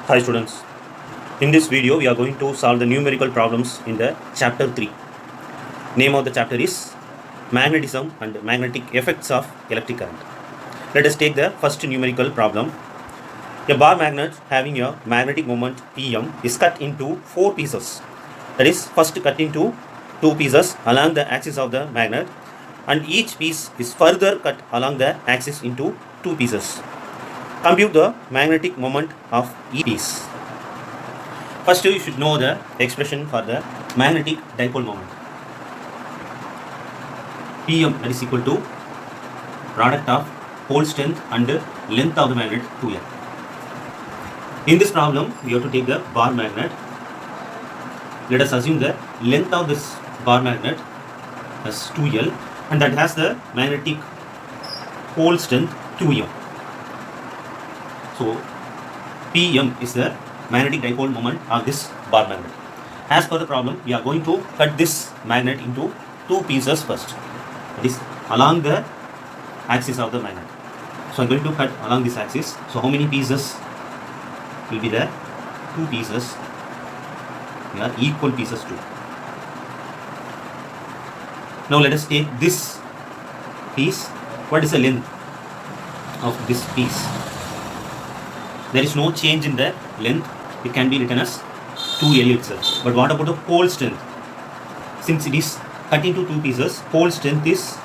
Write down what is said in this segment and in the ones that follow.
Hi students, in this video we are going to solve the numerical problems in the chapter 3. Name of the chapter is Magnetism and Magnetic Effects of Electric Current. Let us take the first numerical problem. A bar magnet having a magnetic moment Pm is cut into 4 pieces. That is, first cut into 2 pieces along the axis of the magnet, and each piece is further cut along the axis into 2 pieces. Compute the magnetic moment of each piece. First, you should know the expression for the magnetic dipole moment. Pm, that is equal to product of pole strength and length of the magnet 2L. In this problem, we have to take the bar magnet. Let us assume the length of this bar magnet as 2L, and that has the magnetic pole strength 2M. So, Pm is the magnetic dipole moment of this bar magnet. As per the problem, we are going to cut this magnet into 2 pieces first. That is along the axis of the magnet. So, I am going to cut along this axis. So, how many pieces will be there? 2 pieces. They are equal pieces too. Now, let us take this piece. What is the length of this piece? There is no change in the length. It can be written as 2L itself. But what about the pole strength? Since it is cut into 2 pieces, pole strength is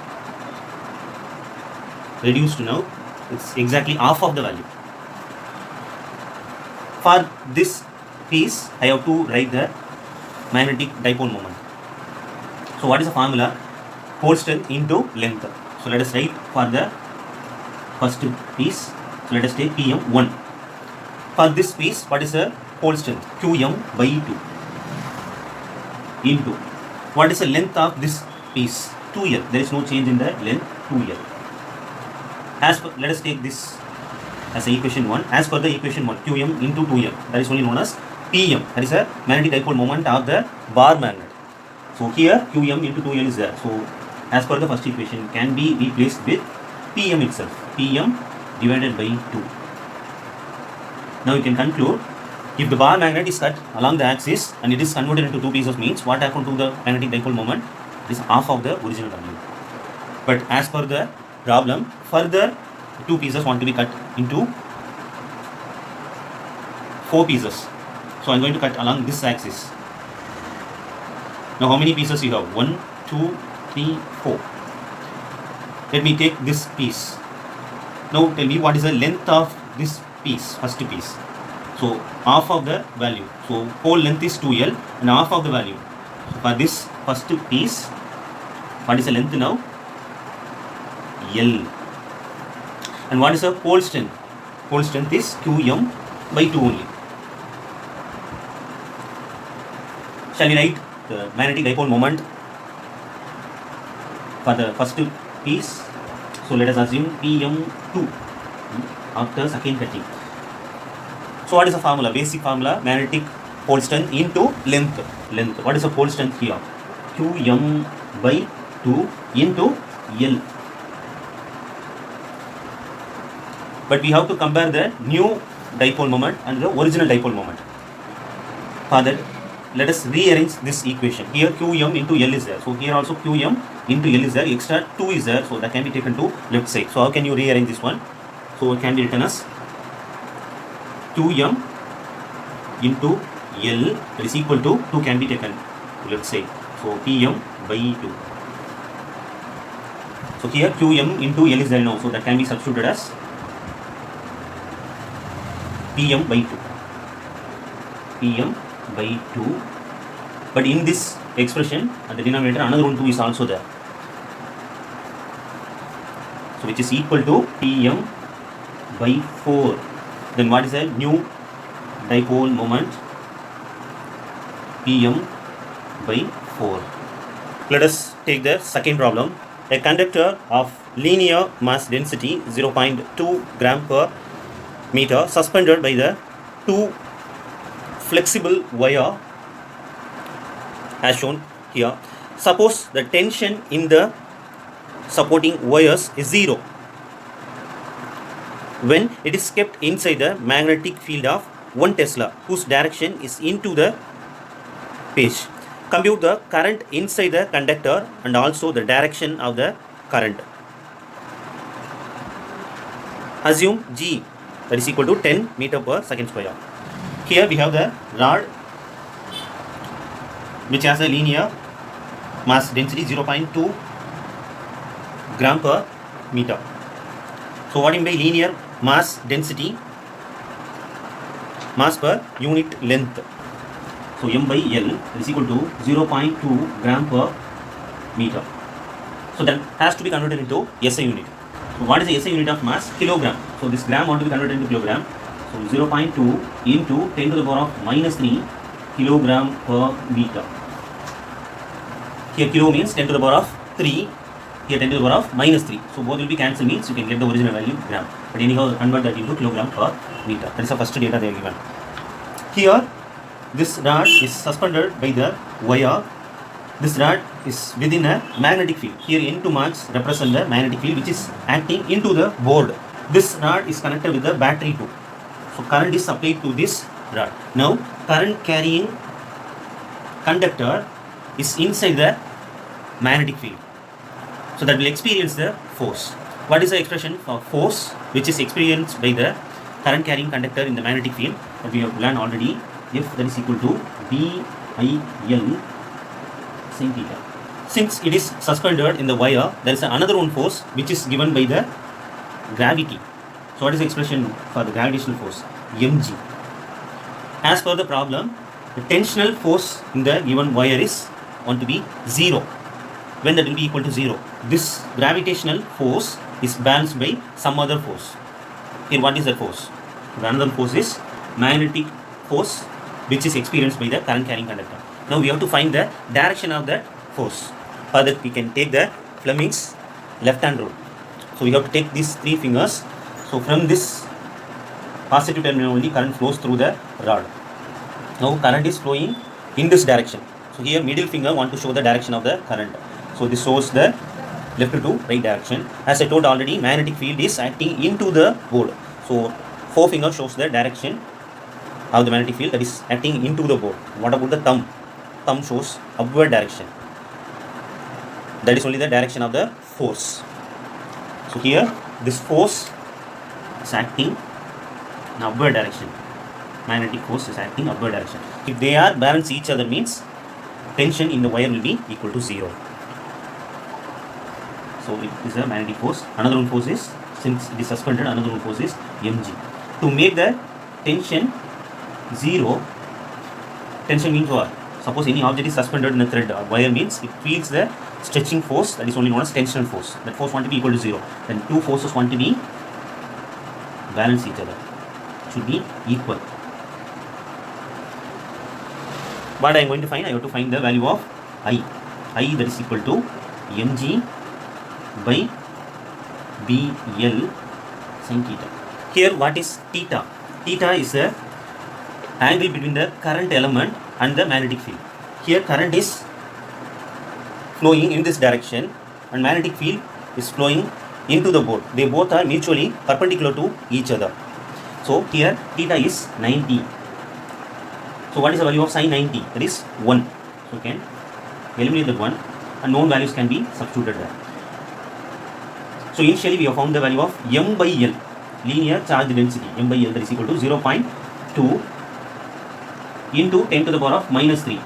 reduced now. It's exactly half of the value. For this piece, I have to write the magnetic dipole moment. So what is the formula? Pole strength into length. So let us write for the first piece. So let us take Pm1. For this piece, what is the pole strength? Qm by 2 into what is the length of this piece? 2L. There is no change in the length, 2L. As per, let us take this as equation 1. As per the equation 1, Qm into 2M, that is only known as Pm. That is a magnetic dipole moment of the bar magnet. So here Qm into 2L is there. So as per the first equation, can be replaced with Pm itself. Pm divided by 2. Now you can conclude, if the bar magnet is cut along the axis and it is converted into 2 pieces, means what happened to the magnetic dipole moment? It is half of the original value. But as per the problem, further 2 pieces want to be cut into 4 pieces. So I am going to cut along this axis. Now how many pieces you have? 1, 2, 3, 4. Let me take this piece. Now tell me what is the length of this piece, first piece. So half of the value. So whole length is 2L and half of the value. So for this first piece, what is the length now? L. And what is the pole strength? Pole strength is Qm by 2 only. Shall we write the magnetic dipole moment for the first piece? So let us assume Pm2 after second cutting. So what is the formula? Basic formula, magnetic pole strength into length. What is the pole strength here? Qm by 2 into L. But we have to compare the new dipole moment and the original dipole moment. For that, let us rearrange this equation. Here Qm into L is there. So here also Qm into L is there. Extra 2 is there. So that can be taken to left side. So how can you rearrange this one? So it can be written as Qm into L is equal to 2 can be taken to left side. So Pm by 2. So here Qm into L is there now. So that can be substituted as Pm by 2. Pm by 2. But in this expression, at the denominator, another one 2 is also there. So which is equal to Pm by 4. Then what is the new dipole moment? Pm by 4. Let us take the second problem. A conductor of linear mass density 0.2 gram per meter suspended by the 2 flexible wire as shown here. Suppose the tension in the supporting wires is 0. when it is kept inside the magnetic field of 1 Tesla whose direction is into the page. Compute the current inside the conductor and also the direction of the current. Assume G that is equal to 10 meter per second square. Here we have the rod which has a linear mass density 0.2 gram per meter. So what do you mean by linear mass density? Mass per unit length. So m by L is equal to 0.2 gram per meter. So that has to be converted into SI unit. So what is the SI unit of mass? Kilogram. So this gram want to be converted into kilogram. So 0.2 into 10 to the power of minus 3 kilogram per meter. Here kilo means 10 to the power of 3. Here 10 to the power of minus 3. So both will be cancelled, means you can get the original value gram. But anyhow convert that into kilogram per meter. That is the first data they are given. Here this rod is suspended by the wire. This rod is within a magnetic field. Here N2 marks represent the magnetic field which is acting into the board. This rod is connected with the battery too. So current is supplied to this rod. Now current carrying conductor is inside the magnetic field. So that will experience the force. What is the expression for force which is experienced by the current carrying conductor in the magnetic field? That we have learned already. F that is equal to BIL sin theta. Since it is suspended in the wire, there is another one force which is given by the gravity. So what is the expression for the gravitational force? mg. As per the problem, the tensional force in the given wire is want to be 0. When that will be equal to 0? This gravitational force is balanced by some other force. Here what is that force? The another force is magnetic force which is experienced by the current carrying conductor. Now we have to find the direction of that force. For that we can take the Fleming's left hand rule. So we have to take these 3 fingers. So from this positive terminal only current flows through the rod. Now current is flowing in this direction. So here middle finger want to show the direction of the current. So this shows the left to right direction. As I told already, magnetic field is acting into the board. So forefinger shows the direction of the magnetic field that is acting into the board. What about the thumb? Thumb shows upward direction. That is only the direction of the force. So here this force is acting in upward direction. Magnetic force is acting upward direction. If they are balance each other means tension in the wire will be equal to 0. So it is a magnetic force. Another one force is, since it is suspended, another one force is mg. To make the tension 0, tension means what? Suppose any object is suspended in a thread or wire means it feels the stretching force, that is only known as tensional force. That force want to be equal to 0. Then 2 forces want to be balance each other. It should be equal. What I am going to find? I have to find the value of I. I that is equal to mg by BL sin theta. Here what is theta? Theta is the angle between the current element and the magnetic field. Here current is flowing in this direction and magnetic field is flowing into the board. They both are mutually perpendicular to each other. So here theta is 90. So what is the value of sin 90? That is 1. So you can eliminate that 1 and known values can be substituted there. So initially we have found the value of m by L, linear charge density. M by L that is equal to 0.2 into 10 to the power of minus 3.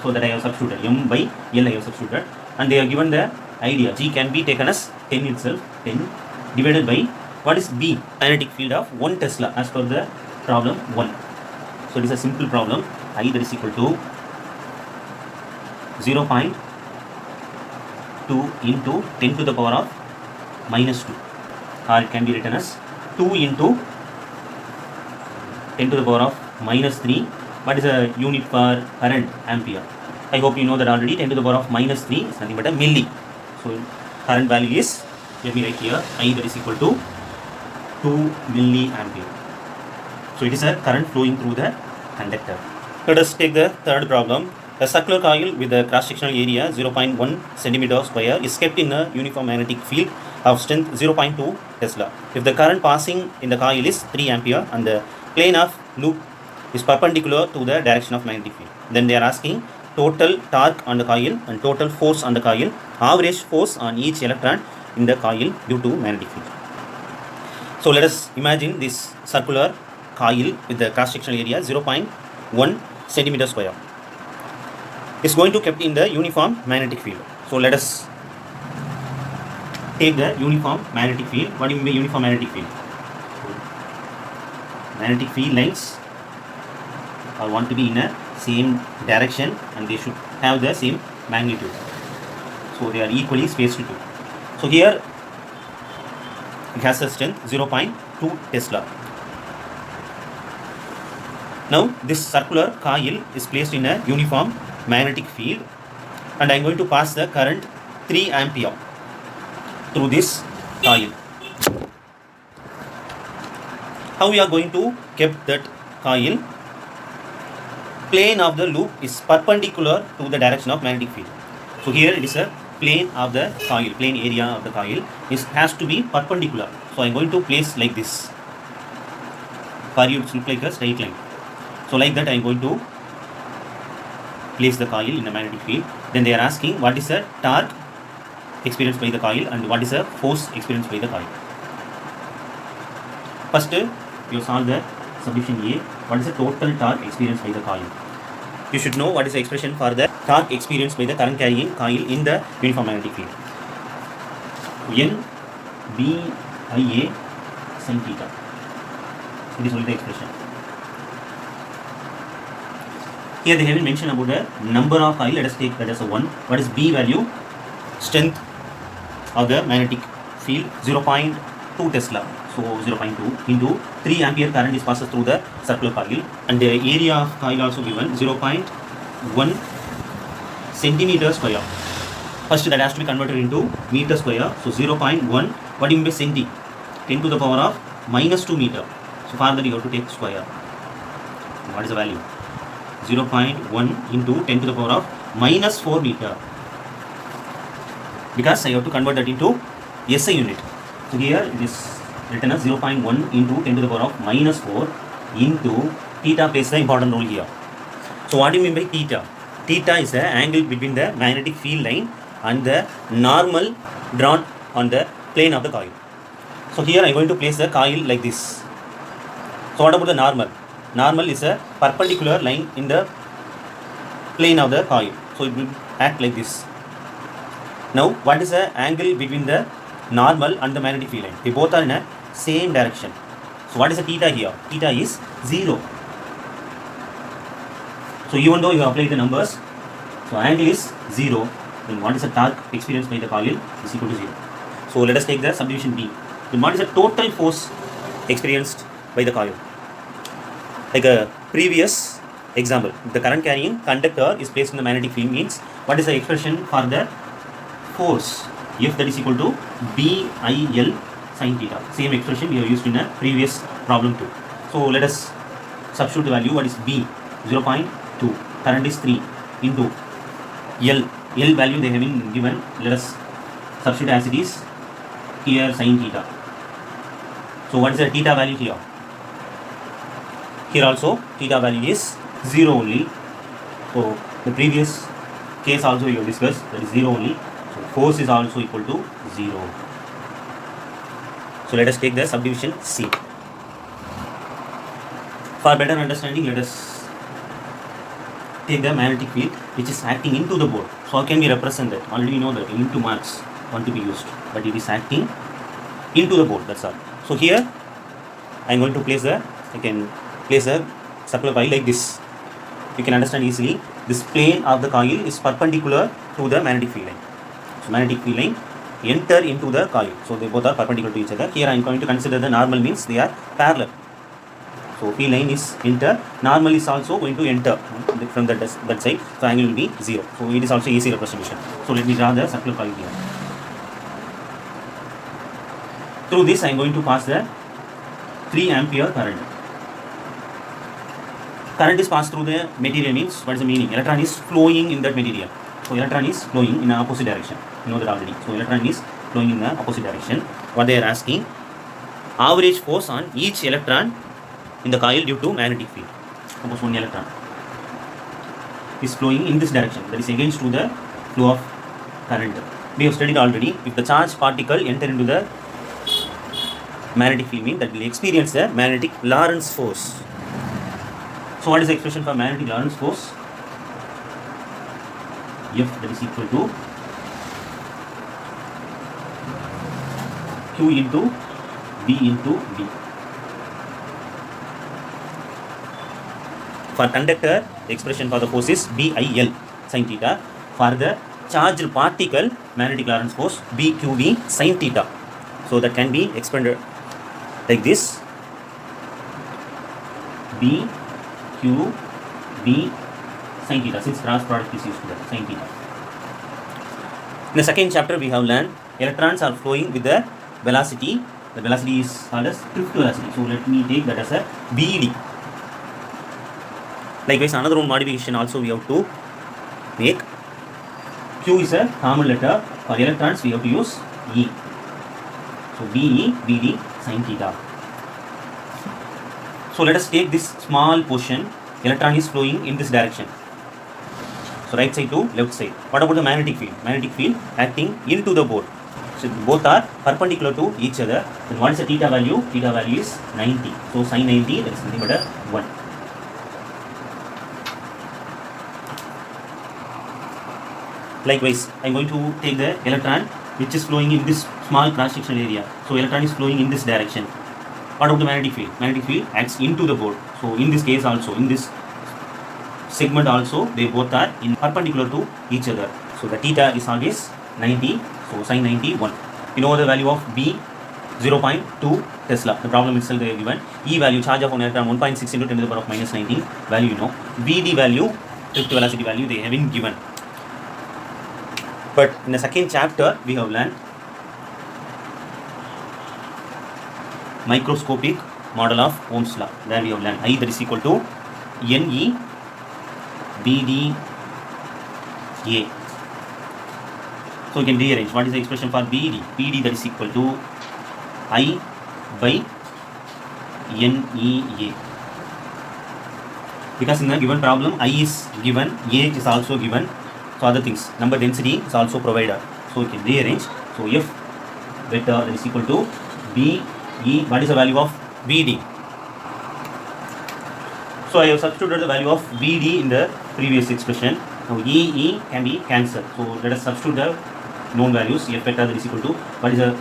So that I have substituted. M by L I have substituted. And they have given the idea. G can be taken as 10 itself. 10 divided by what is B? Magnetic field of 1 Tesla as per the problem 1. So it is a simple problem. I that is equal to 0.2 into 10 to the power of minus 2, or it can be written as 2 into 10 to the power of minus 3. What is a unit for current? Ampere. I hope you know that already. 10 to the power of minus 3 is nothing but a milli. So current value is, let me write here, I that is equal to 2 milliampere. So it is a current flowing through the conductor. Let us take the third problem. A circular coil with a cross-sectional area 0.1 centimeter square is kept in a uniform magnetic field of strength 0.2 Tesla. If the current passing in the coil is 3 ampere and the plane of loop is perpendicular to the direction of magnetic field. Then they are asking total torque on the coil and total force on the coil, average force on each electron in the coil due to magnetic field. So let us imagine this circular coil with the cross-sectional area 0.1 centimeter square. It's going to kept in the uniform magnetic field. So let us take the uniform magnetic field. What do you mean by uniform magnetic field? Magnetic field lines are want to be in a same direction and they should have the same magnitude. So they are equally spaced too. So here it has a strength 0.2 Tesla. Now this circular coil is placed in a uniform magnetic field and I am going to pass the current 3 ampere through this coil. How we are going to keep that coil? Plane of the loop is perpendicular to the direction of magnetic field. So here it is a plane of the coil, plane area of the coil has to be perpendicular. So I am going to place like this. For you it looks like a straight line. So like that I am going to place the coil in a magnetic field. Then they are asking what is the torque experienced by the coil and what is the force experienced by the coil. First you solve the subdivision A. What is the total torque experienced by the coil? You should know what is the expression for the torque experienced by the current carrying coil in the uniform magnetic field. N B I A sin theta. It is only the expression. Here they haven't mentioned about the number of coil. Let us take that as a 1. What is B value? Strength of the magnetic field 0.2 Tesla. So 0.2 into 3 ampere current is passes through the circular coil and the area of coil also given 0.1 centimeter square. First that has to be converted into meter square. So 0.1, what do you mean by centi? 10 to the power of minus 2 meter. So for that you have to take square. What is the value? 0.1 into 10 to the power of minus 4 meter. Because I have to convert that into SI unit. So here it is written as 0.1 into 10 to the power of minus 4 into theta plays the important role here. So what do you mean by theta? Theta is the angle between the magnetic field line and the normal drawn on the plane of the coil. So here I am going to place the coil like this. So what about the normal? Normal is a perpendicular line in the plane of the coil. So it will act like this. Now what is the angle between the normal and the magnetic field line? They both are in a same direction. So what is the theta here? Theta is 0. So even though you apply the numbers, so angle is 0, then what is the torque experienced by the coil is equal to 0. So let us take the subdivision B. Then what is the total force experienced by the coil? Like a previous example, the current carrying conductor is placed in the magnetic field means what is the expression for the force? F that is equal to BIL sin theta. Same expression we have used in a previous problem too. So let us substitute the value. What is B? 0.2. Current is 3 into L. L value they have been given. Let us substitute as it is. Here sin theta. So what is the theta value here? Here also theta value is 0 only. So the previous case also you have discussed, that is 0 only. So force is also equal to 0. So let us take the subdivision C. For better understanding, let us take the magnetic field which is acting into the board. So how can we represent that? Already we know that into marks want to be used, but it is acting into the board, that's all. So here I am going to place I can place a circular coil like this. You can understand easily. This plane of the coil is perpendicular to the magnetic field line. So magnetic field line enter into the coil. So they both are perpendicular to each other. Here I am going to consider the normal means they are parallel. So field line is enter. Normal is also going to enter from that side. So angle will be 0. So it is also easy representation. So let me draw the circular coil here. Through this I am going to pass the 3 ampere current. Current is passed through the material means what is the meaning? Electron is flowing in that material. So electron is flowing in the opposite direction. You know that already. So electron is flowing in the opposite direction. What they are asking, average force on each electron in the coil due to magnetic field. Suppose one electron is flowing in this direction, that is against to the flow of current. We have studied already, if the charged particle enter into the magnetic field, means that will experience the magnetic Lorentz force. So what is the expression for magnetic Lorentz force? F, that is equal to Q into B into B. For conductor, the expression for the force is BIL sin theta. For the charged particle, magnetic Lorentz force BQB sin theta. So that can be expanded like this: BQB sin theta, since cross product is used to that, sin theta. In the second chapter, we have learned electrons are flowing with the velocity. The velocity is called as drift velocity. So let me take that as a BD. Likewise, another one modification also we have to make. Q is a common letter. For electrons, we have to use E. So BE, BD, sin theta. So let us take this small portion. Electron is flowing in this direction. So right side to left side. What about the magnetic field? Magnetic field acting into the board. So both are perpendicular to each other. Then what is the theta value? Theta value is 90. So sin 90, that is nothing but a 1. Likewise, I am going to take the electron which is flowing in this small cross-sectional area. So electron is flowing in this direction. What about the magnetic field? Magnetic field acts into the board. So in this case also, in this segment also, they both are in perpendicular to each other. So the theta is always 90. So sin 90, 1. You know the value of B, 0.2 Tesla. The problem itself they are given. E value, charge of an electron 1.6 into 10 to the power of minus 19. Value you know. BD value, drift velocity value, they have been given. But in the second chapter, we have learned microscopic model of Ohm's law. There we have learned I, that is equal to NE BD A. So we can rearrange. What is the expression for BD? BD, that is equal to I by NEA. Because in the given problem, I is given, A is also given. So other things, number density is also provided. So we can rearrange. So F vector, that is equal to BE. What is the value of BD? So I have substituted the value of BD in the previous expression. Now EE can be cancelled. So let us substitute the known values. F vector, that is equal to, what is the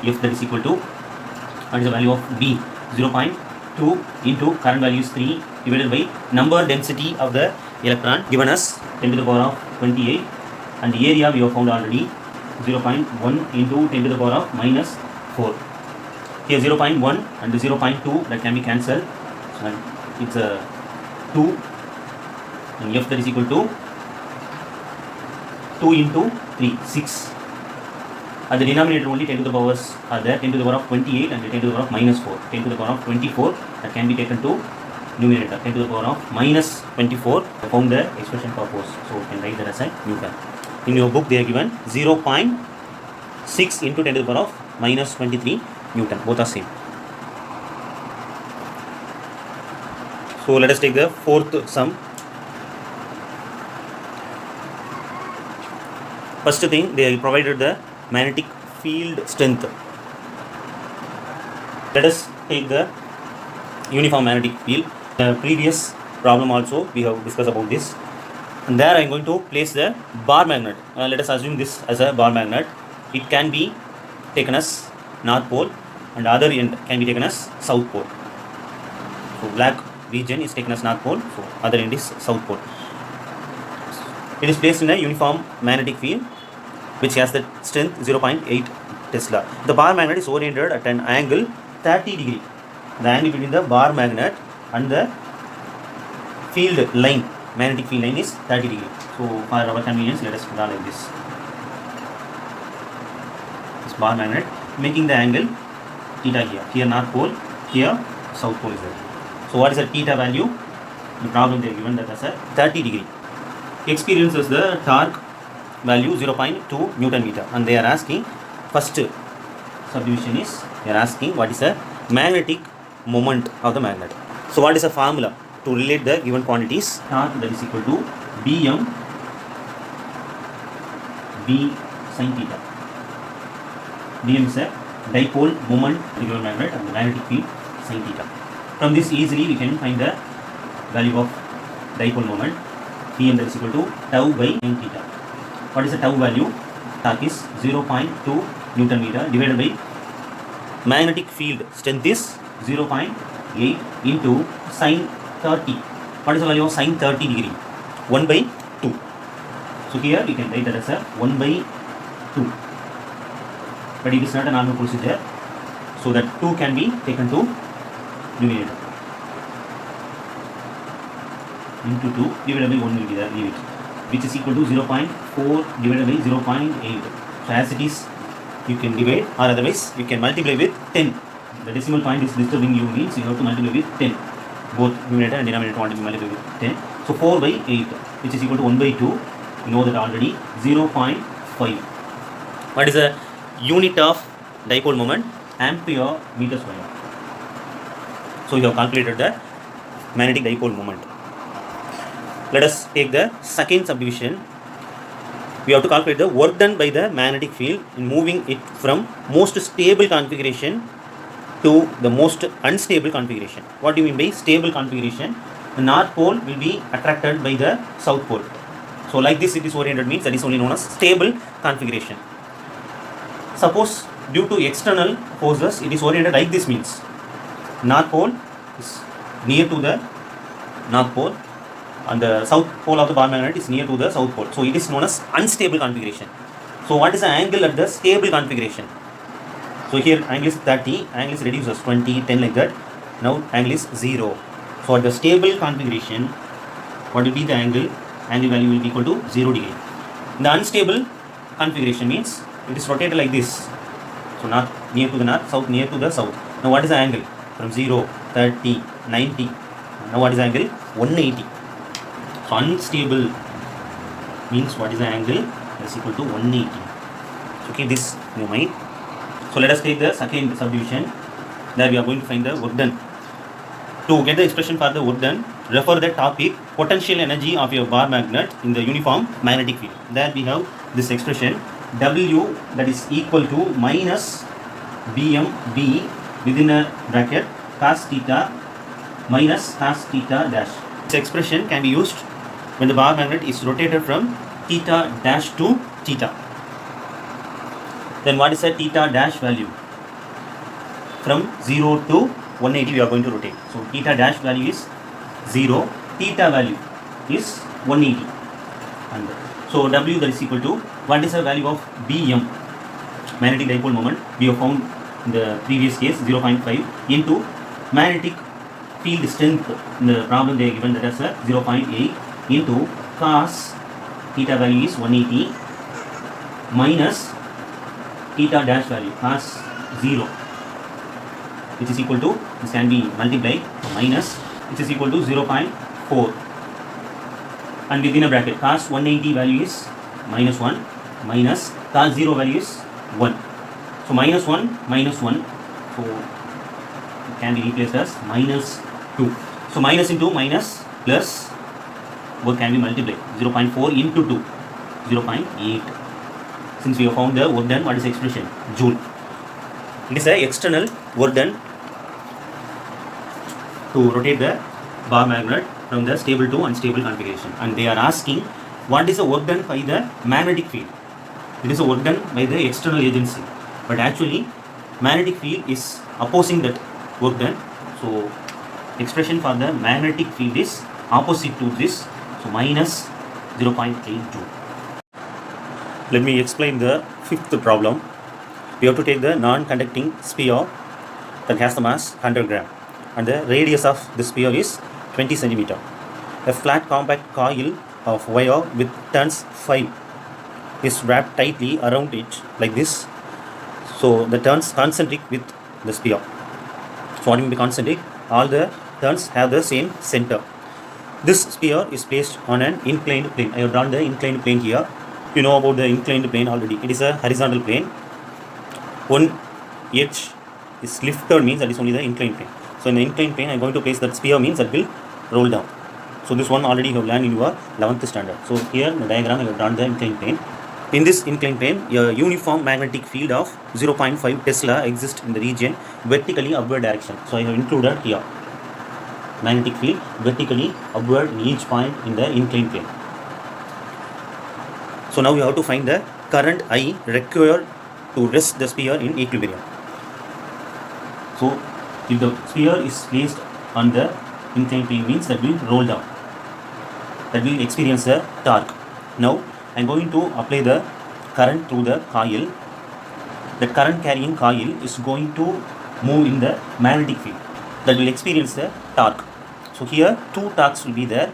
F, that is equal to, what is the value of B? 0.2 into current value is 3 divided by number density of the electron given us 10 to the power of 28, and the area we have found already 0.1 into 10 to the power of minus 4. Here 0.1 and 0.2 that can be cancelled. So it's a 2, and F, that is equal to 2 into 3, 6. At the denominator only 10 to the powers are there, 10 to the power of 28 and 10 to the power of minus 4. 10 to the power of 24 that can be taken to numerator, 10 to the power of minus 24. I found the expression for force. So you can write that as a Newton. In your book they are given 0.6 into 10 to the power of minus 23 Newton. Both are same. So let us take the fourth sum. First thing, they provided the magnetic field strength. Let us take the uniform magnetic field. The previous problem also we have discussed about this, and there I am going to place the bar magnet. Let us assume this as a bar magnet. It can be taken as north pole and other end can be taken as south pole. So black region is taken as north pole, so other end is south pole. It is placed in a uniform magnetic field which has the strength 0.8 Tesla. The bar magnet is oriented at an angle 30 degree. The angle between the bar magnet and the field line, magnetic field line, is 30 degree. So for our convenience, let us draw like this. This bar magnet making the angle theta here. Here north pole, here south pole is there. So what is the theta value? The problem they are given that as a 30 degree. Experiences the torque value 0.2 Newton meter, and they are asking, first subdivision is they are asking what is the magnetic moment of the magnet. So what is the formula to relate the given quantities? Torque that is equal to Bm B sin theta. Bm is a dipole moment of the given magnet and the magnetic field sin theta. From this easily we can find the value of dipole moment. Bm that is equal to tau by n theta. What is the tau value? Torque is 0.2 Newton meter divided by magnetic field strength is 0.8 into sin 30. What is the value of sin 30 degree? 1 by 2. So here we can write that as a 1 by 2. But it is not a normal procedure. So that 2 can be taken to numerator. Into 2 divided by 1 will be there, leave it. Which is equal to 0.4 divided by 0.8. So as it is, you can divide, or otherwise you can multiply with 10. The decimal point is disturbing you, means you have to multiply with 10. Both numerator and denominator want to be multiplied with 10. So 4 by 8, which is equal to 1 by 2. You know that already. 0.5. What is the unit of dipole moment? Ampere meter square. So you have calculated the magnetic dipole moment. Let us take the second subdivision. We have to calculate the work done by the magnetic field in moving it from most stable configuration to the most unstable configuration. What do you mean by stable configuration? The north pole will be attracted by the south pole. So like this it is oriented, means that is only known as stable configuration. Suppose due to external forces it is oriented like this, means north pole is near to the north pole and the south pole of the bar magnet is near to the south pole. So it is known as unstable configuration. So what is the angle at the stable configuration? So here angle is 30, angle is reduced as 20, 10 like that. Now angle is 0. So at the stable configuration, what will be the angle? Angle value will be equal to 0 degree. In the unstable configuration means it is rotated like this. So north near to the north, south near to the south. Now what is the angle? From 0, 30, 90. Now what is the angle? 180. So unstable means what is the angle? That is equal to 180. So keep this in your mind. So let us take the second subdivision. There we are going to find the work done. To get the expression for the work done, refer the topic potential energy of your bar magnet in the uniform magnetic field. There we have this expression W that is equal to minus BMB within a bracket cos theta minus cos theta dash. This expression can be used when the bar magnet is rotated from theta dash to theta. Then what is the theta dash value? From 0 to 180 we are going to rotate. So theta dash value is 0, theta value is 180. And so W that is equal to, what is the value of Bm, magnetic dipole moment? We have found in the previous case 0.5 into magnetic field strength. In the problem they are given that as 0.8 into cos theta value is 180 minus theta dash value cos 0, which is equal to, this can be multiplied, minus, which is equal to 0.4, and within a bracket cos 180 value is minus 1 minus cos 0 value is 1. So minus 1 minus 1, so it can be replaced as minus 2. So minus into minus plus, both can be multiplied, 0.4 into 2, 0.8. Since we have found the work done, what is the expression? Joule. It is the external work done to rotate the bar magnet from the stable to unstable configuration. And they are asking what is the work done by the magnetic field. It is a work done by the external agency. But actually, magnetic field is opposing that work done. So, expression for the magnetic field is opposite to this. So, minus 0.8 joule. Let me explain the fifth problem. We have to take the non-conducting sphere that has the mass 100 gram and the radius of the sphere is 20 centimeter. A flat compact coil of wire with turns 5 is wrapped tightly around it like this. So the turns concentric with the sphere. So what do you mean by concentric? All the turns have the same center. This sphere is placed on an inclined plane. I have drawn the inclined plane here. You know about the inclined plane already. It is a horizontal plane. One edge is lifted, means that is only the inclined plane. So in the inclined plane, I'm going to place that sphere means that will roll down. So this one already you have learned in your 11th standard. So here in the diagram I have drawn the inclined plane. In this inclined plane, a uniform magnetic field of 0.5 Tesla exists in the region vertically upward direction. So I have included here magnetic field vertically upward in each point in the inclined plane. So now you have to find the current I required to rest the sphere in equilibrium. So if the sphere is placed on the inclined plane means that will roll down, that will experience a torque. Now I am going to apply the current through the coil. The current carrying coil is going to move in the magnetic field, that will experience the torque. So here two torques will be there.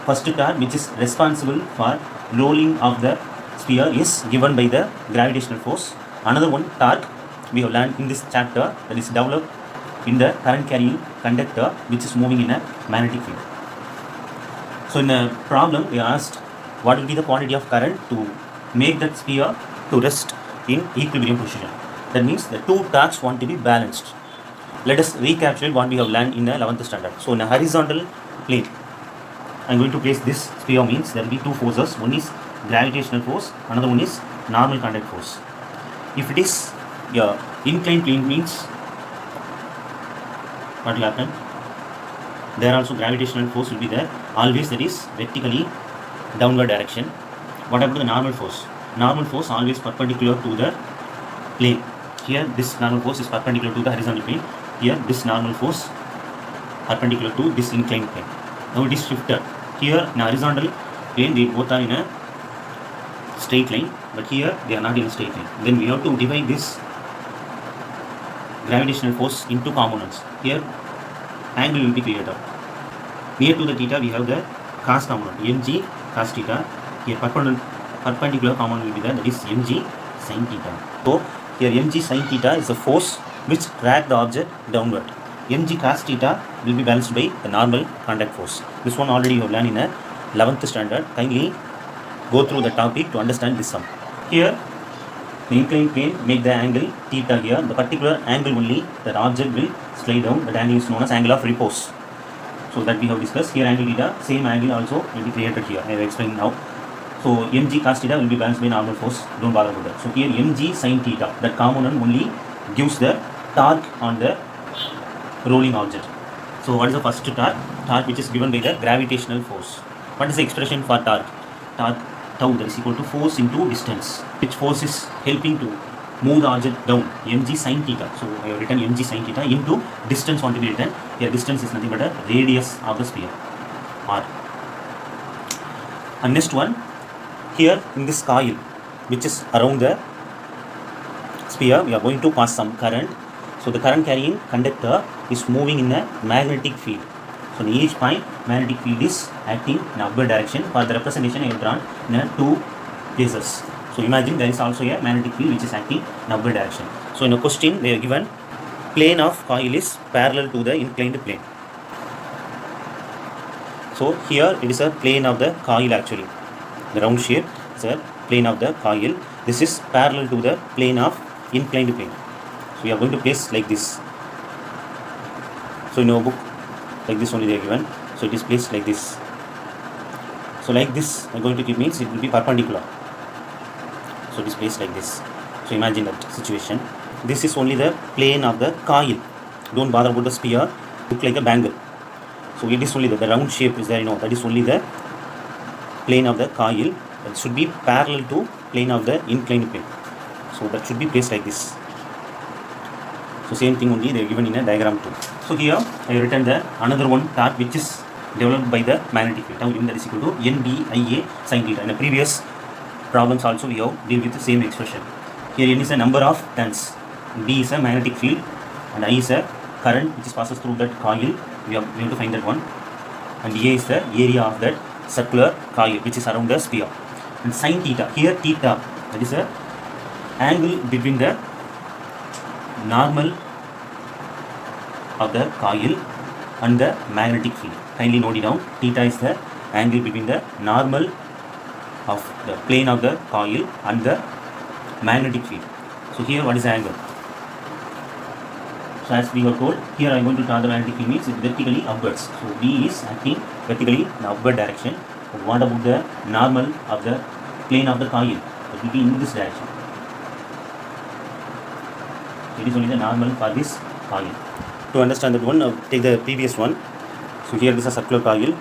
First torque, which is responsible for rolling of the sphere, is given by the gravitational force. Another one torque we have learned in this chapter, that is developed in the current carrying conductor which is moving in a magnetic field. So in the problem we asked what will be the quantity of current to make that sphere to rest in equilibrium position. That means the two torques want to be balanced. Let us recapitulate what we have learned in the 11th standard. So in a horizontal plane, I am going to place this sphere means there will be two forces. One is gravitational force, another one is normal contact force. If it is inclined plane means what will happen? There also gravitational force will be there. Always that is vertically downward direction. What about the normal force? Normal force always perpendicular to the plane. Here this normal force is perpendicular to the horizontal plane. Here this normal force perpendicular to this inclined plane. Now it is shifted. Here in horizontal plane they both are in a straight line, but here they are not in a straight line. Then we have to divide this gravitational force into components. Here angle will be created. Near to the theta we have the cos component, mg cos theta. Here perpendicular component will be there, that is mg sin theta. So here mg sin theta is the force which drag the object downward. Mg cos theta will be balanced by the normal contact force. This one already you have learned in the 11th standard. Kindly go through the topic to understand this sum. Here the inclined plane make the angle theta here. The particular angle only that object will slide down. That angle is known as angle of repose. So that we have discussed. Here angle theta, same angle also will be created here. I have explained now. So mg cos theta will be balanced by normal force. Don't bother about that. So here mg sin theta, that component only gives the torque on the rolling object. So what is the first torque? Torque which is given by the gravitational force. What is the expression for torque? Torque tau, that is equal to force into distance. Which force is helping to move the object down? Mg sin theta. So I have written mg sin theta into distance want to be written. Here distance is nothing but a radius of the sphere, r. And next one, here in this coil which is around the sphere, we are going to pass some current. So the current carrying conductor is moving in a magnetic field. So in each point magnetic field is acting in upward direction. For the representation I have drawn in two places. So imagine there is also a magnetic field which is acting in upward direction. So in a question they are given plane of coil is parallel to the inclined plane. So here it is a plane of the coil actually. The round shape is a plane of the coil. This is parallel to the plane of inclined plane. So we are going to place like this. So in our book like this only they are given. So it is placed like this. So like this I am going to give means it will be perpendicular. So it is placed like this. So imagine that situation. This is only the plane of the coil. Don't bother about the sphere. Look like a bangle. So it is only the round shape is there, you know, that is only the plane of the coil. That should be parallel to plane of the inclined plane. So that should be placed like this. So same thing only they are given in a diagram too. So here I have written the another one torque which is developed by the magnetic field. Now given that is equal to NBIA sin theta. In the previous problems also we have deal with the same expression. Here N is a number of turns, B is a magnetic field, and I is a current which is passes through that coil. We have to find that one. And A is the area of that circular coil which is around the sphere. And sin theta, here theta, that is a angle between the normal of the coil and the magnetic field. Kindly note it down. Theta is the angle between the normal of the plane of the coil and the magnetic field. So here what is the angle? So as we were told, here I am going to draw the magnetic field means vertically upwards. So B is acting vertically in the upward direction. But what about the normal of the plane of the coil? It will be in this direction. It is only the normal for this coil. To understand that one, take the previous one. So here this is a circular coil.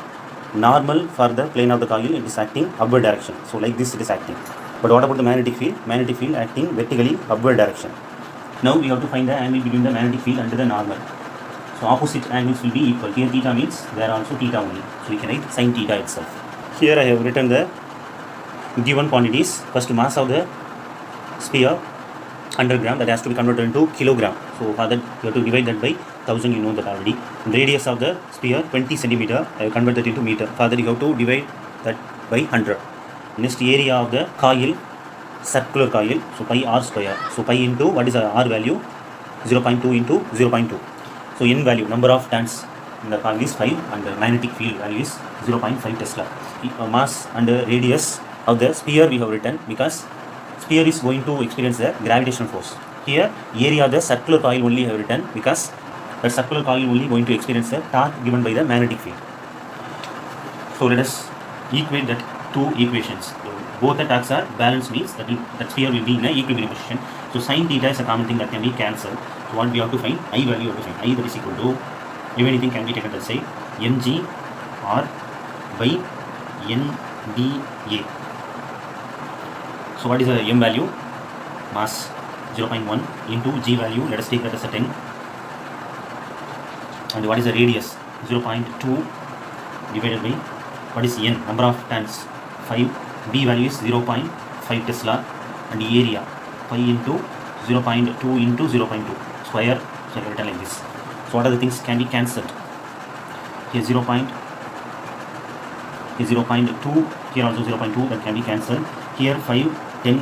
Normal for the plane of the coil, it is acting upward direction. So like this it is acting. But what about the magnetic field? Magnetic field acting vertically upward direction. Now we have to find the angle between the magnetic field and the normal. So opposite angles will be equal. Here theta means there are also theta only. So we can write sin theta itself. Here I have written the given quantities. First mass of the sphere 100 gram, that has to be converted into kilogram. So for that you have to divide that by 1000, you know that already. Radius of the sphere 20 centimeter, I have converted into meter. For that you have to divide that by 100. Next, area of the coil, circular coil, so pi r square. So pi into what is the r value? 0.2 into 0.2. So n value, number of turns in the coil is 5 and the magnetic field value is 0.5 Tesla. Mass and radius of the sphere we have written because sphere is going to experience the gravitational force. Here area of the circular coil only have written because the circular coil only going to experience the torque given by the magnetic field. So let us equate that two equations. So both the torques are balanced means that sphere will be in an equilibrium position. So sin theta is a common thing that can be cancelled. So what we have to find? I value of to find. I that is equal to, if anything can be taken as say mg r by nda. So what is the m value? Mass 0.1 into g value, let us take that as a 10. And what is the radius? 0.2 divided by what is n? Number of turns 5. B value is 0.5 Tesla and area pi into 0.2 into 0.2 square. So I have written like this. So what are the things can be cancelled? Here 0.2, here also 0.2 that can be cancelled. Here 5, 10,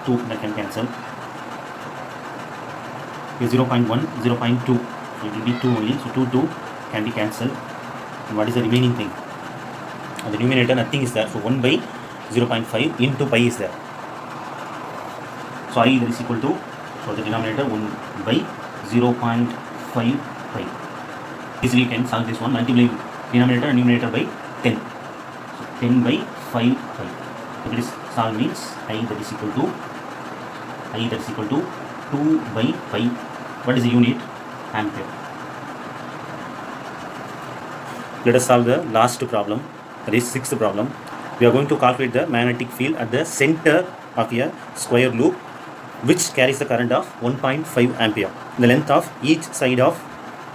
2 that can cancel. Here 0.1, 0.2, so it will be 2 only. So 2, 2 can be cancelled. And what is the remaining thing? And the numerator nothing is there. So 1 by 0.5 into pi is there. So I that is equal to, so the denominator 1 by 0.5 pi. Easily you can solve this one, multiply denominator and numerator by 10. So 10 by 5 pi. If it is solved means I that is equal to 2 by pi. What is the unit? Ampere. Let us solve the last problem, that is sixth problem. We are going to calculate the magnetic field at the center of a square loop which carries the current of 1.5 ampere. The length of each side of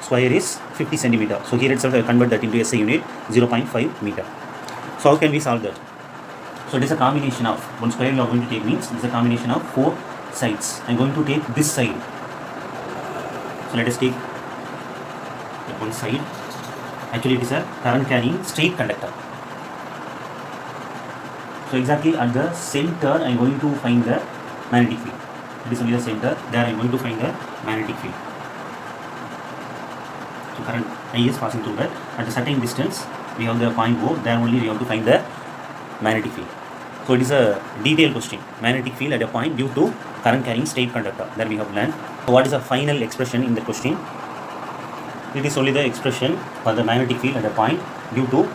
square is 50 centimeter. So here itself I will convert that into SI unit, 0.5 meter. So how can we solve that? So it is a combination of, one square we are going to take means it is a combination of 4 sides. I am going to take this side. So let us take one side. Actually it is a current carrying straight conductor. So exactly at the center I am going to find the magnetic field. It is only the center, there I am going to find the magnetic field. So current I is passing through that. At a certain distance we have the point O, there only we have to find the magnetic field. So it is a detailed question. Magnetic field at a point due to current carrying straight conductor. There we have learned. So what is the final expression in the question? It is only the expression for the magnetic field at a point due to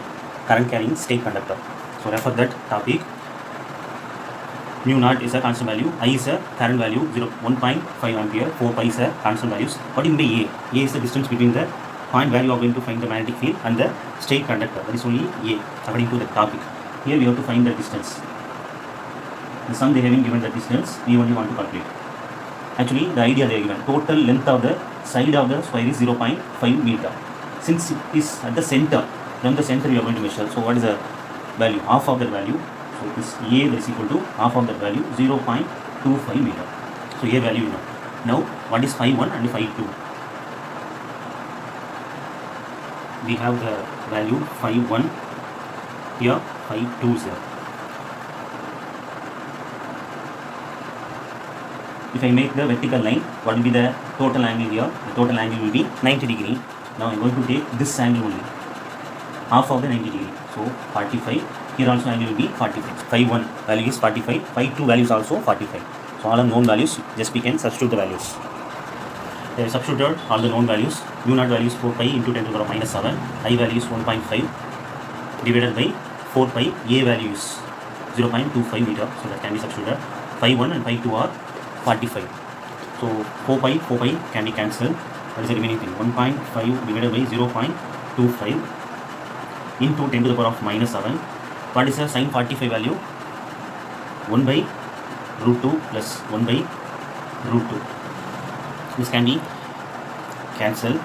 current carrying straight conductor. So refer that topic. Mu naught is a constant value, I is a current value 1.5 ampere, 4 pi is a constant values. What in the A? A is the distance between the point where you are going to find the magnetic field and the straight conductor. That is only A according to the topic. Here we have to find the distance. The sum they having given the distance, we only want to calculate. Actually the idea they are given, total length of the side of the square is 0.5 meter. Since it is at the center, from the center we are going to measure. So what is the value? Half of that value. So this A is equal to half of that value, 0.25 meter. So A value you know. Now what is phi 1 and phi 2? We have the value phi 1 here, phi 2 is there. If I make the vertical line, what will be the total angle here? The total angle will be 90 degree. Now I am going to take this angle only, half of the 90 degree. So 45. Here also angle will be 45. Phi 1 value is 45. Phi 2 value is also 45. So all are known values. Just we can substitute the values. They have substituted all the known values. Mu naught value is 4 pi into 10 to the power minus 7. I value is 1.5 divided by 4 pi. A value is 0.25 meter. So that can be substituted. Phi 1 and phi 2 are 45. So 4 pi can be cancelled. That is the remaining thing. 1.5 divided by 0.25 into 10 to the power of minus 7. What is the sin 45 value? 1 by root 2 plus 1 by root 2. This can be cancelled.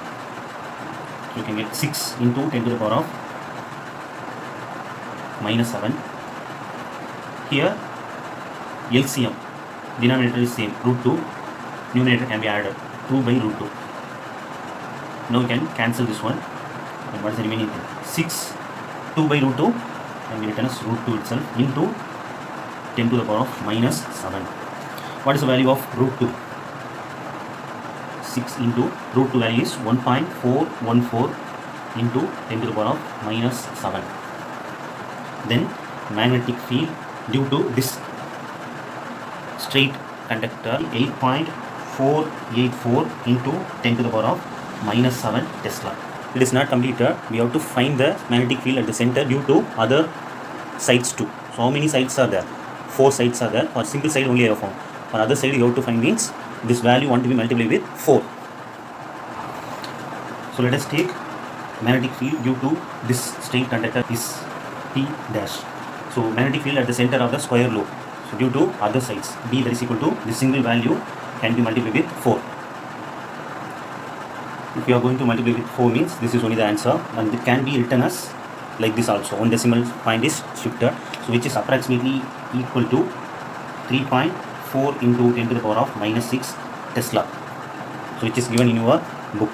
You can get 6 into 10 to the power of minus 7. Here LCM, denominator is same, root 2, numerator can be added, 2 by root 2. Now we can cancel this one. And what is the remaining thing? 6, 2 by root 2 can be written as root 2 itself into 10 to the power of minus 7. What is the value of root 2? 6 into root 2 value is 1.414 into 10 to the power of minus 7. Then magnetic field due to this straight conductor 8.484 into 10 to the power of minus 7 Tesla. It is not completed. We have to find the magnetic field at the center due to other sides too. So how many sides are there? 4 sides are there. For single side only I have found. For other side you have to find means this value want to be multiplied with 4. So let us take magnetic field due to this straight conductor is P dash. So magnetic field at the center of the square loop. So due to other sides B, that is equal to this single value can be multiplied with 4. If you are going to multiply with 4 means this is only the answer, and it can be written as like this also. One decimal point is shifted, so which is approximately equal to 3.4 into 10 to the power of minus 6 Tesla. So which is given in your book.